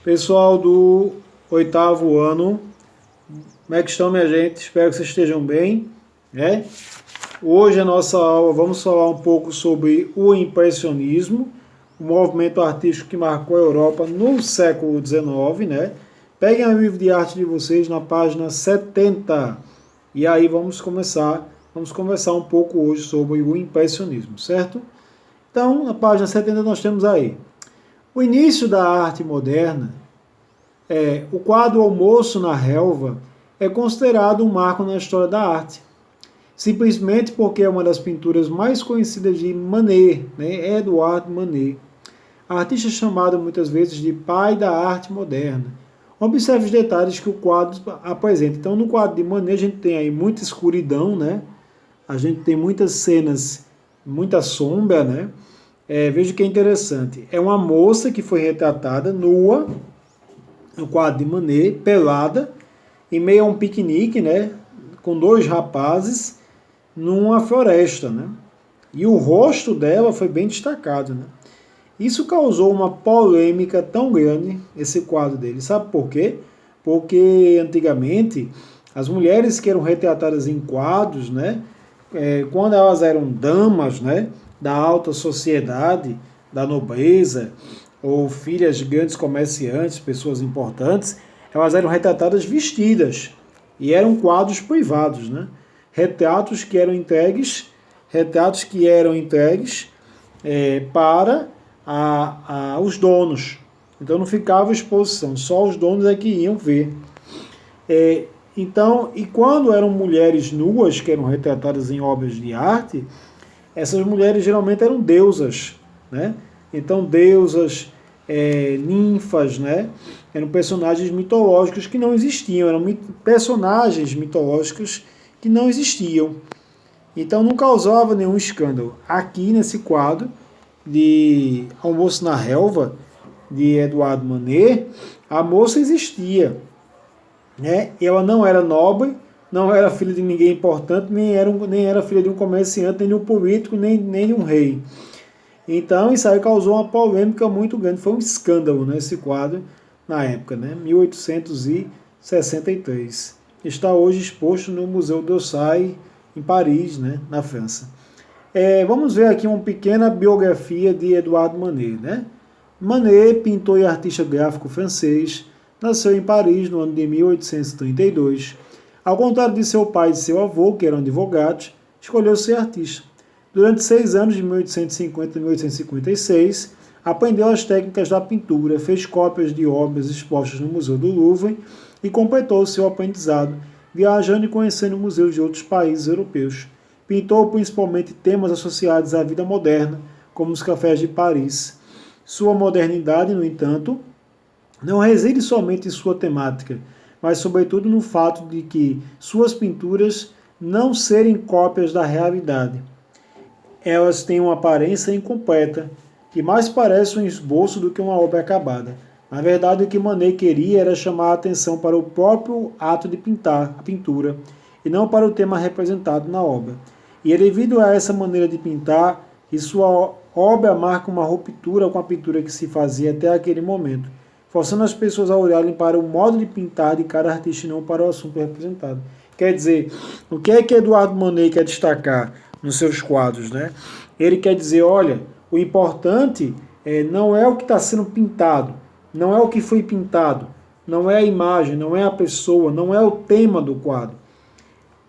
Pessoal do oitavo ano, como é que estão, minha gente? Espero que vocês estejam bem, né? Hoje a nossa aula, vamos falar um pouco sobre o impressionismo, o movimento artístico que marcou a Europa no século XIX, né? Peguem o livro de arte de vocês na página 70 e aí vamos conversar um pouco hoje sobre o impressionismo, certo? Então, na página 70 nós temos aí o início da arte moderna. O quadro Almoço na Relva é considerado um marco na história da arte, simplesmente porque é uma das pinturas mais conhecidas de Manet, né? Edouard Manet, artista chamado muitas vezes de pai da arte moderna. Observe os detalhes que o quadro apresenta. Então, no quadro de Manet a gente tem aí muita escuridão, né? A gente tem muitas cenas, muita sombra, né? Veja que é interessante. É uma moça que foi retratada nua, no quadro de Manet, pelada, em meio a um piquenique, né? Com dois rapazes, numa floresta, né? E o rosto dela foi bem destacado, né? Isso causou uma polêmica tão grande, esse quadro dele. Sabe por quê? Porque antigamente as mulheres que eram retratadas em quadros, né? Quando elas eram damas, né? Da alta sociedade, da nobreza, ou filhas de grandes comerciantes, pessoas importantes, elas eram retratadas vestidas. E eram quadros privados, né? Retratos que eram entregues para os donos. Então não ficava exposição, só os donos é que iam ver. Então, e quando eram mulheres nuas, que eram retratadas em obras de arte, essas mulheres geralmente eram deusas, né? Então deusas, ninfas, né? Eram personagens mitológicos que não existiam, eram personagens mitológicos que não existiam. Então não causava nenhum escândalo. Aqui nesse quadro de Almoço na Relva, de Edouard Manet, a moça existia, né? Ela não era nobre, não era filha de ninguém importante, nem era filha de um comerciante, nem de um político, nem de um rei. Então isso aí causou uma polêmica muito grande, foi um escândalo nesse quadro na época, né? 1863. Está hoje exposto no Museu d'Orsay, em Paris, né? Na França. Vamos ver aqui uma pequena biografia de Edouard Manet, né? Manet, pintor e artista gráfico francês, nasceu em Paris no ano de 1832. Ao contrário de seu pai e de seu avô, que eram advogados, escolheu ser artista. Durante 6 anos, de 1850 a 1856, aprendeu as técnicas da pintura, fez cópias de obras expostas no Museu do Louvre e completou seu aprendizado, viajando e conhecendo museus de outros países europeus. Pintou principalmente temas associados à vida moderna, como os cafés de Paris. Sua modernidade, no entanto, não reside somente em sua temática, mas sobretudo no fato de que suas pinturas não serem cópias da realidade. Elas têm uma aparência incompleta, que mais parece um esboço do que uma obra acabada. Na verdade, o que Manet queria era chamar a atenção para o próprio ato de pintar, a pintura, e não para o tema representado na obra. E é devido a essa maneira de pintar que sua obra marca uma ruptura com a pintura que se fazia até aquele momento, forçando as pessoas a olharem para o modo de pintar de cada artista e não para o assunto representado. Quer dizer, o que Edouard Manet quer destacar nos seus quadros, né? Ele quer dizer, olha, o importante não é o que está sendo pintado, não é o que foi pintado, não é a imagem, não é a pessoa, não é o tema do quadro.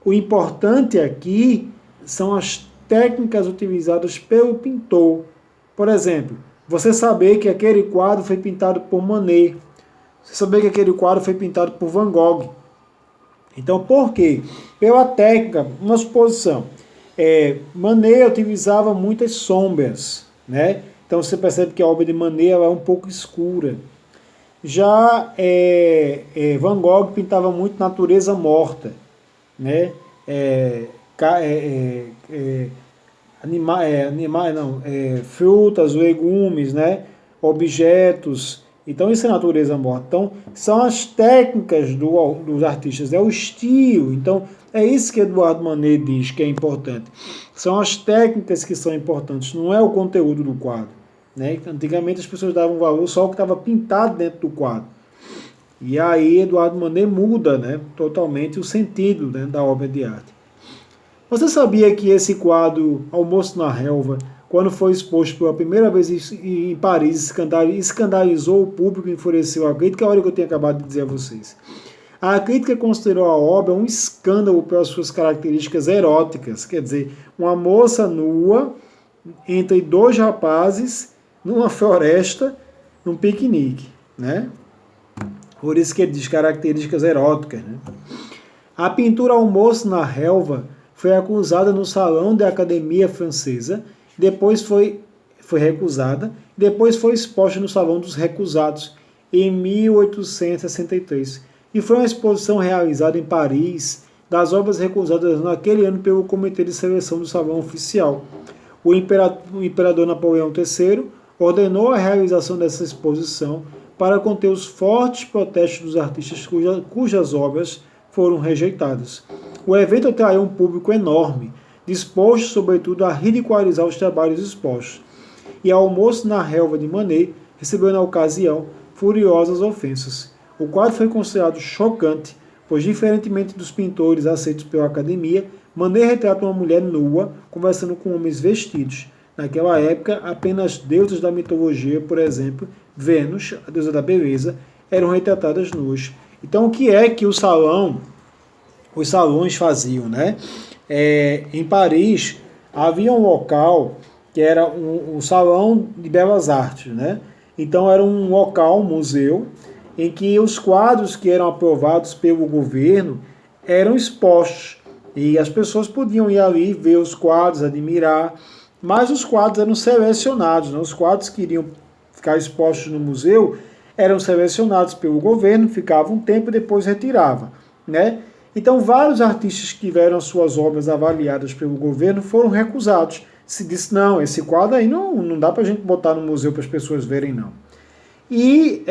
O importante aqui são as técnicas utilizadas pelo pintor. Por exemplo, você saber que aquele quadro foi pintado por Manet, você saber que aquele quadro foi pintado por Van Gogh. Então, por quê? Pela técnica, uma suposição. Manet utilizava muitas sombras, né? Então você percebe que a obra de Manet é um pouco escura. Já Van Gogh pintava muito natureza morta, né? Frutas, legumes, né? Objetos. Então isso é natureza morta. Então são as técnicas dos artistas, é o estilo. Então é isso que Edouard Manet diz que é importante. São as técnicas que são importantes, não é o conteúdo do quadro. né? Antigamente as pessoas davam valor só ao que estava pintado dentro do quadro. E aí Eduardo Manet muda, né, totalmente o sentido, né, da obra de arte. Você sabia que esse quadro Almoço na Relva, quando foi exposto pela primeira vez em Paris, escandalizou o público e enfureceu a crítica? Olha o que eu tenho acabado de dizer a vocês. A crítica considerou a obra um escândalo pelas suas características eróticas, quer dizer, uma moça nua entre dois rapazes numa floresta, num piquenique, né? Por isso que ele diz características eróticas, né? A pintura Almoço na Relva foi acusada no Salão da Academia Francesa, depois foi recusada, depois foi exposta no Salão dos Recusados, em 1863. E foi uma exposição realizada em Paris das obras recusadas naquele ano pelo Comitê de Seleção do Salão Oficial. O imperador Napoleão III ordenou a realização dessa exposição para conter os fortes protestos dos artistas cujas obras foram rejeitadas. O evento atraiu um público enorme, disposto sobretudo a ridicularizar os trabalhos expostos. E Almoço na Relva de Manet recebeu na ocasião furiosas ofensas. O quadro foi considerado chocante, pois, diferentemente dos pintores aceitos pela academia, Manet retrata uma mulher nua conversando com homens vestidos. Naquela época, apenas deusas da mitologia, por exemplo, Vênus, a deusa da beleza, eram retratadas nuas. Então, o que é que os salões faziam, né? Em Paris, havia um local que era um salão de belas artes, né? Então, era um local, um museu, em que os quadros que eram aprovados pelo governo eram expostos. E as pessoas podiam ir ali ver os quadros, admirar, mas os quadros eram selecionados, né? Os quadros que iriam ficar expostos no museu eram selecionados pelo governo, ficavam um tempo e depois retirava, né? Então, vários artistas que tiveram suas obras avaliadas pelo governo foram recusados. Se disse, não, esse quadro aí não dá para a gente botar no museu para as pessoas verem, não. E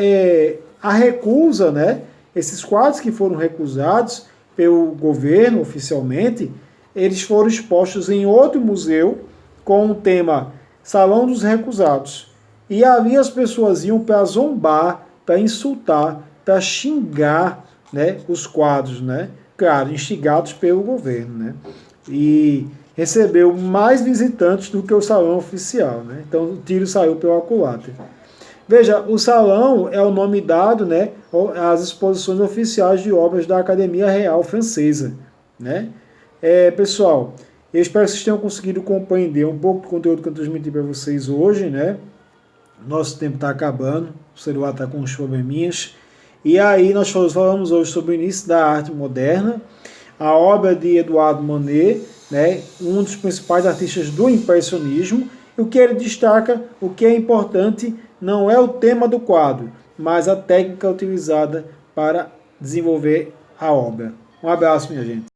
a recusa, né? Esses quadros que foram recusados pelo governo oficialmente, eles foram expostos em outro museu com o tema Salão dos Recusados. E ali as pessoas iam para zombar, para insultar, para xingar, né, os quadros, né? Claro, instigados pelo governo, né? E recebeu mais visitantes do que o salão oficial, né? Então o tiro saiu pela culatra. Veja, o salão é o nome dado, né, às exposições oficiais de obras da Academia Real Francesa, né? Pessoal, eu espero que vocês tenham conseguido compreender um pouco do conteúdo que eu transmiti para vocês hoje, né? Nosso tempo está acabando, o celular está com uns probleminhas. E aí nós falamos hoje sobre o início da arte moderna, a obra de Eduardo Manet, né, um dos principais artistas do impressionismo. O que ele destaca, o que é importante, não é o tema do quadro, mas a técnica utilizada para desenvolver a obra. Um abraço, minha gente.